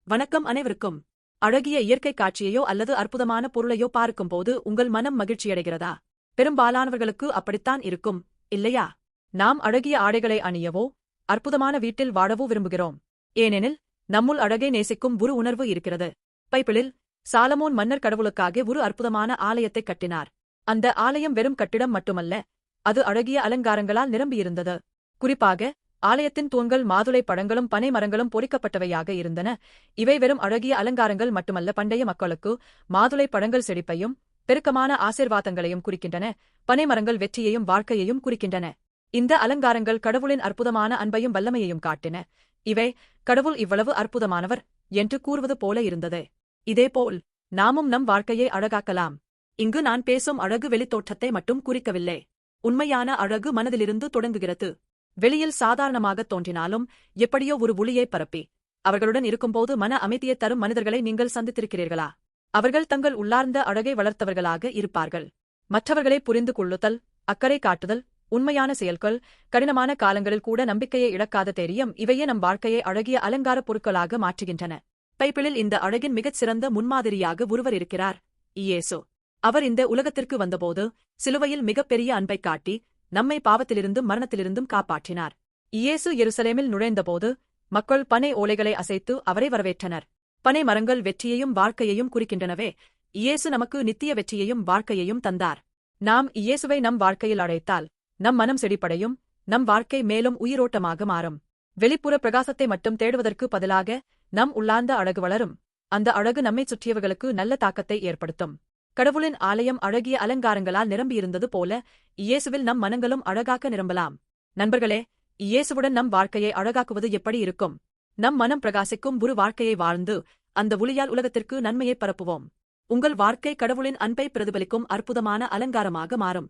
வணக்கம் அனைவருக்கும். அழகிய இயற்கை காட்சியையோ அல்லது அற்புதமான பொருளையோ பார்க்கும்போது உங்கள் மனம் மகிழ்ச்சியடைகிறதா? பெரும்பாலானவர்களுக்கு அப்படித்தான் இருக்கும், இல்லையா? நாம் அழகிய ஆடைகளை அணியவோ அற்புதமான வீட்டில் வாழவோ விரும்புகிறோம். ஏனெனில் நம்முள் அழகை நேசிக்கும் ஒரு உணர்வு இருக்கிறது. பைபிளில் சாலமோன் மன்னர் கடவுளுக்காக ஒரு அற்புதமான ஆலயத்தைக் கட்டினார். அந்த ஆலயம் வெறும் கட்டிடம் மட்டுமல்ல, அது அழகிய அலங்காரங்களால் நிரம்பியிருந்தது. குறிப்பாக ஆலயத்தின் தூண்கள் மாதுளை பழங்களும் பனை மரங்களும் பொறிக்கப்பட்டவையாக இருந்தன. இவை வெறும் அழகிய அலங்காரங்கள் மட்டுமல்ல, பண்டைய மக்களுக்கு மாதுளை பழங்கள் செழிப்பையும் பெருக்கமான ஆசீர்வாதங்களையும் குறிக்கின்றன. பனை மரங்கள் வெற்றியையும் வாழ்க்கையையும் குறிக்கின்றன. இந்த அலங்காரங்கள் கடவுளின் அற்புதமான அன்பையும் வல்லமையையும் காட்டின. இவை கடவுள் இவ்வளவு அற்புதமானவர் என்று கூறுவது போல இருந்தது. இதேபோல் நாமும் நம் வாழ்க்கையை அழகாக்கலாம். இங்கு நான் பேசும் அழகு வெளித்தோற்றத்தை மட்டும் குறிக்கவில்லை. உண்மையான அழகு மனதிலிருந்து தொடங்குகிறது. வெளியில் சாதாரணமாகத் தோன்றினாலும் எப்படியோ ஒரு ஒளியை பரப்பி அவர்களுடன் இருக்கும்போது மன அமைதியைத் தரும் மனிதர்களை நீங்கள் சந்தித்திருக்கிறீர்களா? அவர்கள் தங்கள் உள்ளார்ந்த அழகை வளர்த்தவர்களாக இருப்பார்கள். மற்றவர்களை புரிந்து கொள்ளுதல், அக்கறை காட்டுதல், உண்மையான செயல்கள், கடினமான காலங்களில் கூட நம்பிக்கையை இழக்காத தைரியம், இவையே நம் வாழ்க்கையை அழகிய அலங்கார பொருட்களாக மாற்றுகின்றன. பைபிளில் இந்த அழகின் மிகச் சிறந்த முன்மாதிரியாக ஒருவர் இருக்கிறார், இயேசு. அவர் இந்த உலகத்திற்கு வந்தபோது சிலுவையில் மிகப்பெரிய அன்பைக் காட்டி நம்மை பாவத்திலிருந்தும் மரணத்திலிருந்தும் காப்பாற்றினார். இயேசு எருசலேமில் நுழைந்தபோது மக்கள் பனை ஓலைகளை அசைத்து அவரை வரவேற்றனர். பனை மரங்கள் வெற்றியையும் வாழ்க்கையையும் குறிக்கின்றனவே. இயேசு நமக்கு நித்திய வெற்றியையும் வாழ்க்கையையும் தந்தார். நாம் இயேசுவை நம் வாழ்க்கையில் அழைத்தால் நம் மனம் செழிப்படையும், நம் வாழ்க்கை மேலும் உயிரோட்டமாக மாறும். வெளிப்புற பிரகாசத்தை மட்டும் தேடுவதற்கு பதிலாக நம் உள்ளார்ந்த அழகு வளரும். அந்த அழகு நம்மைச் சுற்றியவர்களுக்கு நல்ல தாக்கத்தை ஏற்படுத்தும். கடவுளின் ஆலயம் அழகிய அலங்காரங்களால் நிரம்பியிருந்தது போல இயேசுவில் நம் மனங்களும் அழகாக்க நிரம்பலாம். நண்பர்களே, இயேசுவுடன் நம் வாழ்க்கையை அழகாக்குவது எப்படி இருக்கும்? நம் மனம் பிரகாசிக்கும் ஒரு வாழ்க்கையை வாழ்ந்து அந்த ஒளியால் உலகத்திற்கு நன்மையை பரப்புவோம். உங்கள் வாழ்க்கை கடவுளின் அன்பை பிரதிபலிக்கும் அற்புதமான அலங்காரமாக மாறும்.